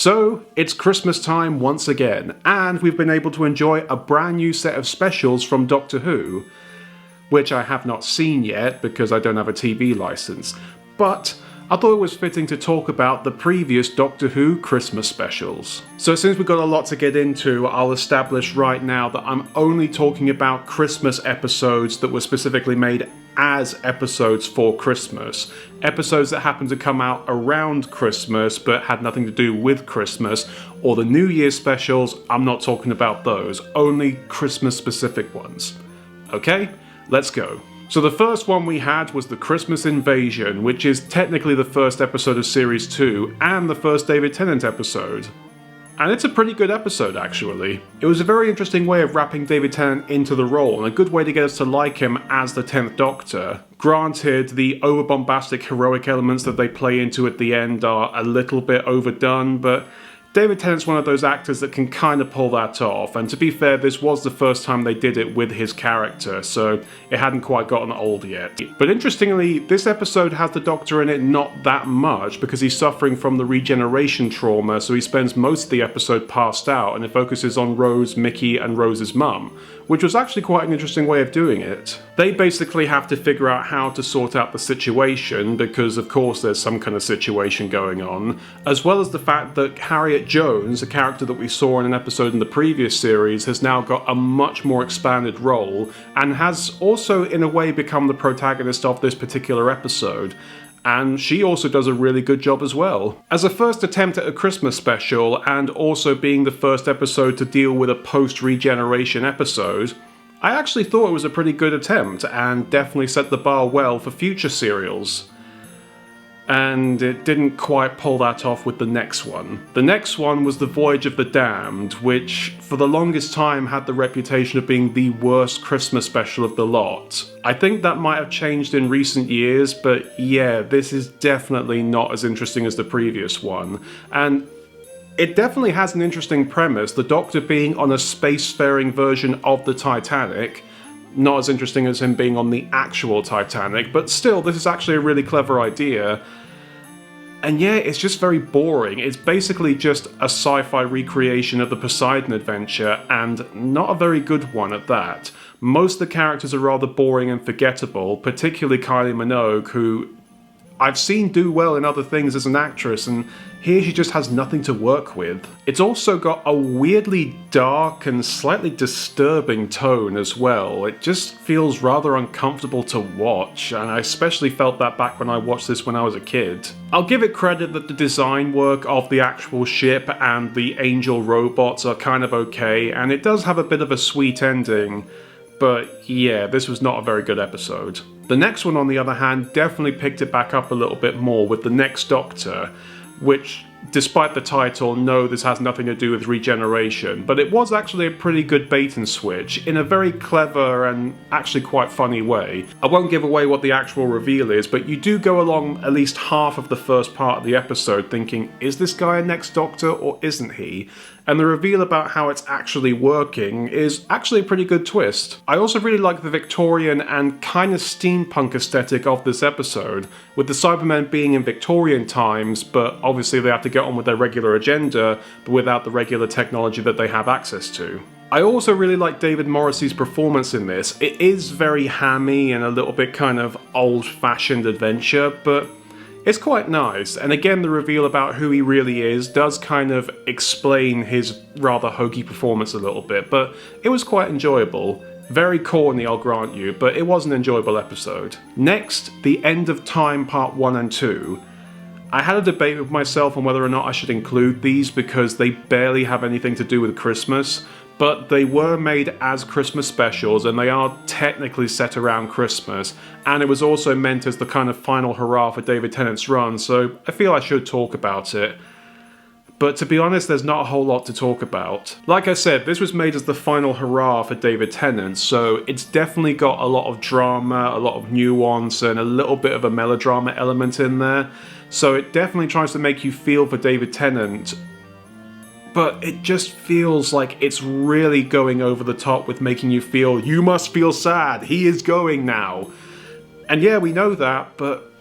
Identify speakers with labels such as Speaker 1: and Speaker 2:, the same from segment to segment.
Speaker 1: So, it's Christmas time once again, and we've been able to enjoy a brand new set of specials from Doctor Who, which I have not seen yet because I don't have a TV license, but I thought it was fitting to talk about the previous Doctor Who Christmas specials. So since we've got a lot to get into, I'll establish right now that I'm only talking about Christmas episodes that were specifically made as episodes for Christmas. Episodes that happened to come out around Christmas but had nothing to do with Christmas, or the New Year specials, I'm not talking about those, only Christmas specific ones. Okay, let's go. So the first one we had was the Christmas Invasion, which is technically the first episode of Series 2 and the first David Tennant episode. And it's a pretty good episode, actually. It was a very interesting way of wrapping David Tennant into the role, and a good way to get us to like him as the 10th Doctor. Granted, the over-bombastic heroic elements that they play into at the end are a little bit overdone, but David Tennant's one of those actors that can kind of pull that off, and to be fair, this was the first time they did it with his character, so it hadn't quite gotten old yet. But interestingly, this episode has the Doctor in it not that much, because he's suffering from the regeneration trauma, so he spends most of the episode passed out, and it focuses on Rose, Mickey, and Rose's mum, which was actually quite an interesting way of doing it. They basically have to figure out how to sort out the situation, because of course there's some kind of situation going on, as well as the fact that Harriet Jones, a character that we saw in an episode in the previous series, has now got a much more expanded role, and has also in a way become the protagonist of this particular episode. And she also does a really good job as well. As a first attempt at a Christmas special, and also being the first episode to deal with a post-regeneration episode, I actually thought it was a pretty good attempt, and definitely set the bar well for future serials. And it didn't quite pull that off with the next one. The next one was The Voyage of the Damned, which for the longest time had the reputation of being the worst Christmas special of the lot. I think that might have changed in recent years, but yeah, this is definitely not as interesting as the previous one. And it definitely has an interesting premise, the Doctor being on a spacefaring version of the Titanic. Not as interesting as him being on the actual Titanic, but still, this is actually a really clever idea. And yeah, it's just very boring. It's basically just a sci-fi recreation of the Poseidon adventure, and not a very good one at that. Most of the characters are rather boring and forgettable, particularly Kylie Minogue, who I've seen do well in other things as an actress, and here she just has nothing to work with. It's also got a weirdly dark and slightly disturbing tone as well. It just feels rather uncomfortable to watch, and I especially felt that back when I watched this when I was a kid. I'll give it credit that the design work of the actual ship and the angel robots are kind of okay, and it does have a bit of a sweet ending. But yeah, this was not a very good episode. The next one, on the other hand, definitely picked it back up a little bit more with The Next Doctor, which, despite the title, no, this has nothing to do with regeneration, but it was actually a pretty good bait and switch, in a very clever and actually quite funny way. I won't give away what the actual reveal is, but you do go along at least half of the first part of the episode thinking, is this guy a Next Doctor or isn't he? And the reveal about how it's actually working is actually a pretty good twist. I also really like the Victorian and kind of steampunk aesthetic of this episode, with the Cybermen being in Victorian times, but obviously they have to get on with their regular agenda, but without the regular technology that they have access to. I also really like David Morrissey's performance in this. It is very hammy and a little bit kind of old-fashioned adventure, but it's quite nice, and again the reveal about who he really is does kind of explain his rather hokey performance a little bit, but it was quite enjoyable. Very corny, I'll grant you, but it was an enjoyable episode. Next, The End of Time Part 1 and 2. I had a debate with myself on whether or not I should include these because they barely have anything to do with Christmas, but they were made as Christmas specials and they are technically set around Christmas, and it was also meant as the kind of final hurrah for David Tennant's run, so I feel I should talk about it. But to be honest, there's not a whole lot to talk about. Like I said, this was made as the final hurrah for David Tennant, so it's definitely got a lot of drama, a lot of nuance, and a little bit of a melodrama element in there, so it definitely tries to make you feel for David Tennant, but it just feels like it's really going over the top with making you feel, you must feel sad, he is going now. And yeah, we know that, but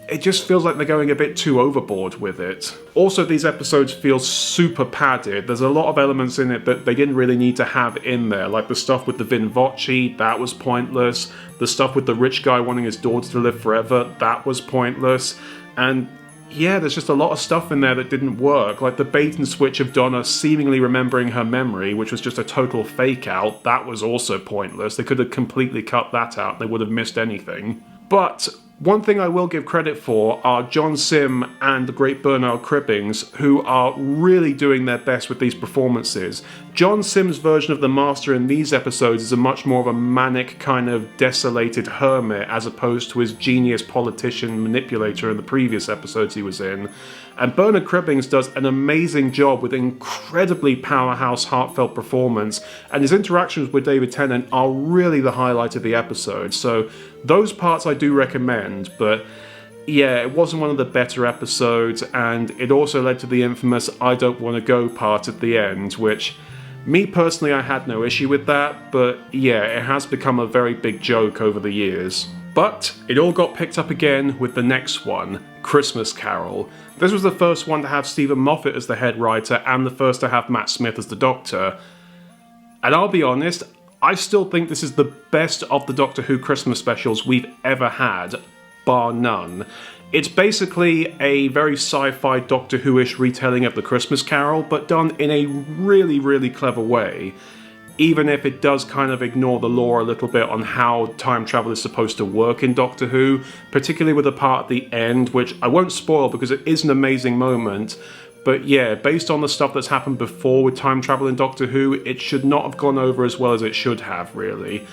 Speaker 1: it just feels like they're going a bit too overboard with it. Also, these episodes feel super padded. There's a lot of elements in it that they didn't really need to have in there, like the stuff with the Vin Voce, that was pointless. The stuff with the rich guy wanting his daughter to live forever, that was pointless. And yeah, there's just a lot of stuff in there that didn't work, like the bait and switch of Donna seemingly remembering her memory, which was just a total fake out. That was also pointless. They could have completely cut that out, they would have missed anything. But one thing I will give credit for are John Sim and the great Bernard Cribbins, who are really doing their best with these performances. John Sim's version of the Master in these episodes is a much more of a manic kind of desolated hermit, as opposed to his genius politician manipulator in the previous episodes he was in. And Bernard Cribbins does an amazing job with incredibly powerhouse, heartfelt performance, and his interactions with David Tennant are really the highlight of the episode. So those parts I do recommend, but yeah, it wasn't one of the better episodes, and it also led to the infamous I don't want to go part at the end, which, me personally, I had no issue with that, but yeah, it has become a very big joke over the years. But it all got picked up again with the next one, Christmas Carol. This was the first one to have Stephen Moffat as the head writer and the first to have Matt Smith as the Doctor. And I'll be honest, I still think this is the best of the Doctor Who Christmas specials we've ever had, bar none. It's basically a very sci-fi Doctor Who-ish retelling of the Christmas Carol, but done in a really, really clever way. Even if it does kind of ignore the lore a little bit on how time travel is supposed to work in Doctor Who, particularly with the part at the end, which I won't spoil because it is an amazing moment. But yeah, based on the stuff that's happened before with time travel in Doctor Who, it should not have gone over as well as it should have, really.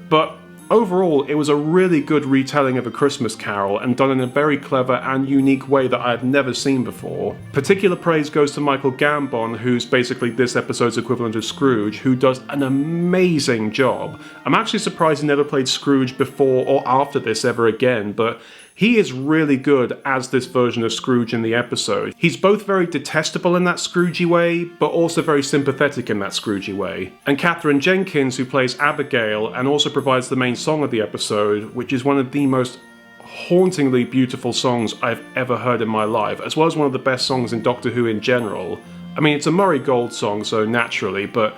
Speaker 1: But overall, it was a really good retelling of A Christmas Carol, and done in a very clever and unique way that I've never seen before. Particular praise goes to Michael Gambon, who's basically this episode's equivalent of Scrooge, who does an amazing job. I'm actually surprised he never played Scrooge before or after this ever again, but he is really good as this version of Scrooge in the episode. He's both very detestable in that Scroogey way, but also very sympathetic in that Scroogey way. And Katherine Jenkins, who plays Abigail and also provides the main song of the episode, which is one of the most hauntingly beautiful songs I've ever heard in my life, as well as one of the best songs in Doctor Who in general. I mean, it's a Murray Gold song, so naturally, but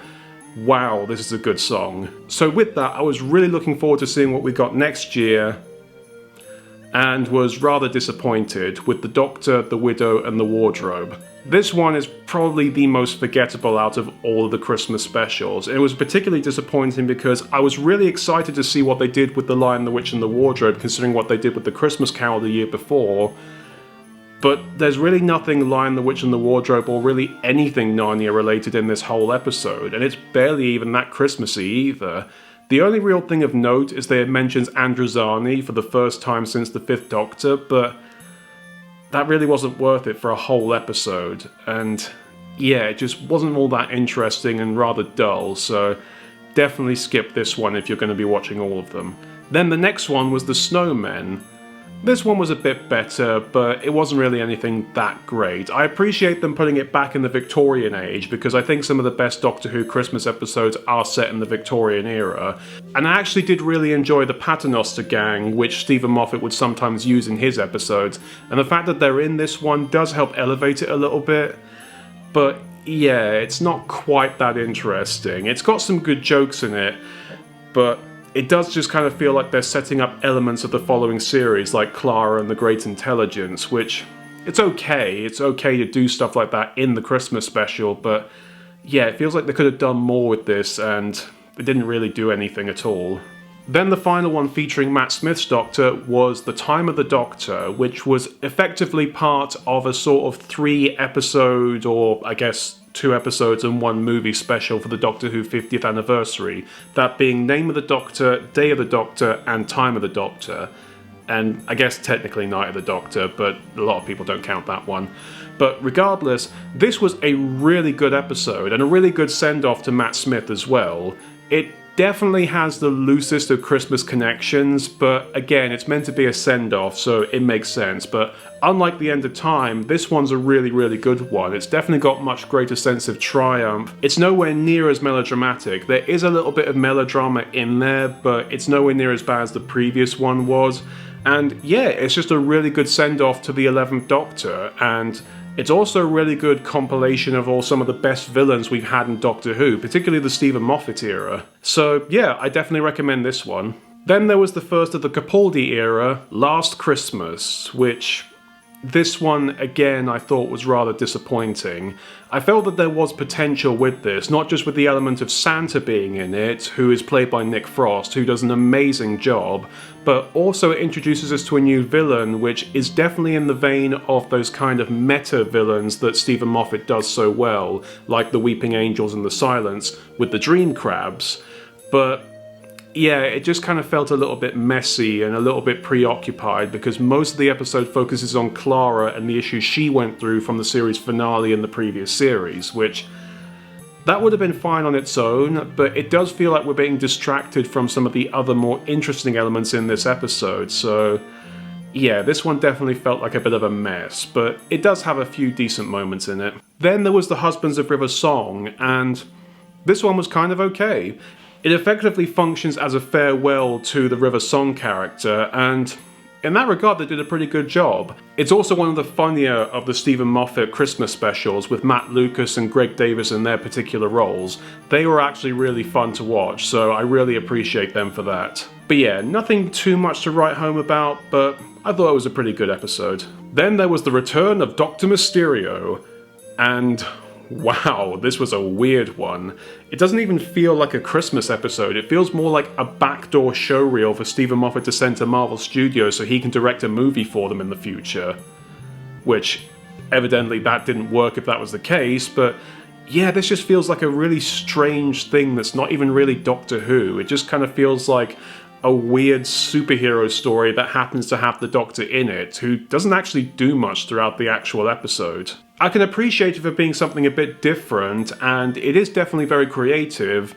Speaker 1: wow, this is a good song. So with that, I was really looking forward to seeing what we got next year, and was rather disappointed with The Doctor, The Widow and The Wardrobe. This one is probably the most forgettable out of all of the Christmas specials. It was particularly disappointing because I was really excited to see what they did with The Lion, the Witch and the Wardrobe, considering what they did with The Christmas Carol the year before. But there's really nothing Lion, the Witch and the Wardrobe or really anything Narnia related in this whole episode, and it's barely even that Christmassy either. The only real thing of note is that it mentions Androzani for the first time since the Fifth Doctor, but that really wasn't worth it for a whole episode, and yeah, it just wasn't all that interesting and rather dull, so definitely skip this one if you're going to be watching all of them. Then the next one was The Snowmen. This one was a bit better, but it wasn't really anything that great. I appreciate them putting it back in the Victorian age, because I think some of the best Doctor Who Christmas episodes are set in the Victorian era. And I actually did really enjoy the Paternoster gang, which Stephen Moffat would sometimes use in his episodes, and the fact that they're in this one does help elevate it a little bit. But yeah, it's not quite that interesting. It's got some good jokes in it, but it does just kind of feel like they're setting up elements of the following series, like Clara and the Great Intelligence, which, it's okay to do stuff like that in the Christmas special, but yeah, it feels like they could have done more with this, and they didn't really do anything at all. Then the final one featuring Matt Smith's Doctor was The Time of the Doctor, which was effectively part of a sort of 3-episode, or I guess 2 episodes and 1 movie special for the Doctor Who 50th anniversary, that being Name of the Doctor, Day of the Doctor and Time of the Doctor, and I guess technically Night of the Doctor, but a lot of people don't count that one. But regardless, this was a really good episode and a really good send-off to Matt Smith as well. It definitely has the loosest of Christmas connections, but again, it's meant to be a send-off, so it makes sense. But unlike The End of Time, this one's a really, really good one. It's definitely got much greater sense of triumph. It's nowhere near as melodramatic. There is a little bit of melodrama in there, but it's nowhere near as bad as the previous one was. And yeah, it's just a really good send-off to the 11th Doctor, and it's also a really good compilation of all some of the best villains we've had in Doctor Who, particularly the Stephen Moffat era. So yeah, I definitely recommend this one. Then there was the first of the Capaldi era, Last Christmas, which this one, again, I thought was rather disappointing. I felt that there was potential with this, not just with the element of Santa being in it, who is played by Nick Frost, who does an amazing job, but also it introduces us to a new villain, which is definitely in the vein of those kind of meta villains that Stephen Moffat does so well, like the Weeping Angels and the Silence, with the Dream Crabs. But yeah, it just kind of felt a little bit messy and a little bit preoccupied because most of the episode focuses on Clara and the issues she went through from the series finale in the previous series, which that would have been fine on its own, but it does feel like we're being distracted from some of the other more interesting elements in this episode, so yeah, this one definitely felt like a bit of a mess, but it does have a few decent moments in it. Then there was the Husbands of River Song, and this one was kind of okay. It effectively functions as a farewell to the River Song character, and in that regard they did a pretty good job. It's also one of the funnier of the Stephen Moffat Christmas specials with Matt Lucas and Greg Davis in their particular roles. They were actually really fun to watch, so I really appreciate them for that. But yeah, nothing too much to write home about, but I thought it was a pretty good episode. Then there was the return of Dr. Mysterio, and wow, this was a weird one. It doesn't even feel like a Christmas episode, it feels more like a backdoor showreel for Stephen Moffat to send to Marvel Studios so he can direct a movie for them in the future. Which, evidently that didn't work if that was the case, but yeah, this just feels like a really strange thing that's not even really Doctor Who. It just kind of feels like a weird superhero story that happens to have the Doctor in it, who doesn't actually do much throughout the actual episode. I can appreciate it for being something a bit different, and it is definitely very creative,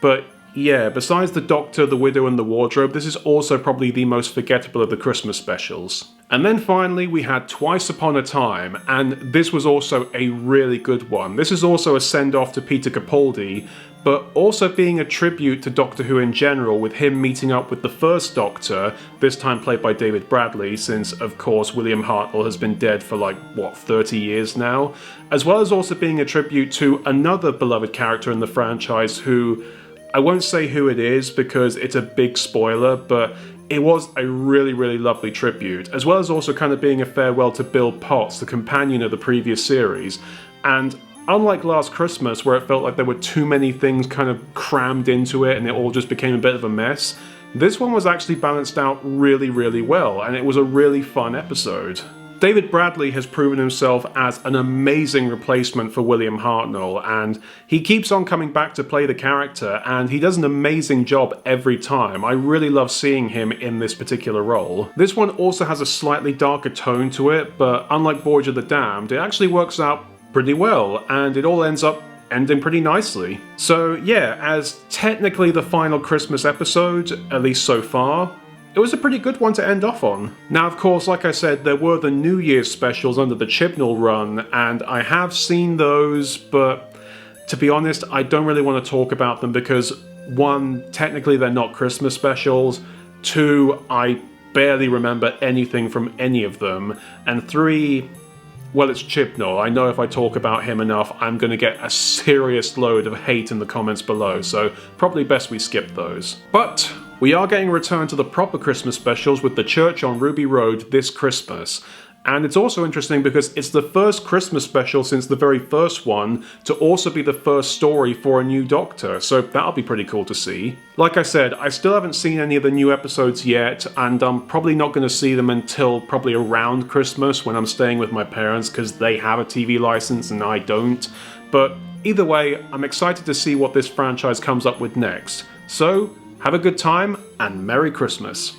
Speaker 1: but yeah, besides the Doctor, the Widow and the Wardrobe, this is also probably the most forgettable of the Christmas specials. And then finally we had Twice Upon a Time, and this was also a really good one. This is also a send-off to Peter Capaldi, but also being a tribute to Doctor Who in general, with him meeting up with the first Doctor, this time played by David Bradley, since of course William Hartnell has been dead for like, what, 30 years now? As well as also being a tribute to another beloved character in the franchise who, I won't say who it is because it's a big spoiler, but it was a really, really lovely tribute, as well as also kind of being a farewell to Bill Potts, the companion of the previous series. And unlike Last Christmas, where it felt like there were too many things kind of crammed into it and it all just became a bit of a mess, this one was actually balanced out really, really well, and it was a really fun episode. David Bradley has proven himself as an amazing replacement for William Hartnell, and he keeps on coming back to play the character, and he does an amazing job every time. I really love seeing him in this particular role. This one also has a slightly darker tone to it, but unlike Voyage of the Damned, it actually works out pretty well, and it all ends up ending pretty nicely. So yeah, as technically the final Christmas episode, at least so far, it was a pretty good one to end off on. Now, of course, like I said, there were the New Year's specials under the Chibnall run, and I have seen those, but to be honest, I don't really want to talk about them because, one, technically they're not Christmas specials, two, I barely remember anything from any of them, and three, well, it's Chibnall. I know if I talk about him enough, I'm going to get a serious load of hate in the comments below, so probably best we skip those. But we are getting a return to the proper Christmas specials with The Church on Ruby Road this Christmas. And it's also interesting because it's the first Christmas special since the very first one to also be the first story for a new Doctor, so that'll be pretty cool to see. Like I said, I still haven't seen any of the new episodes yet, and I'm probably not going to see them until probably around Christmas when I'm staying with my parents because they have a TV license and I don't. But either way, I'm excited to see what this franchise comes up with next. So, have a good time and Merry Christmas.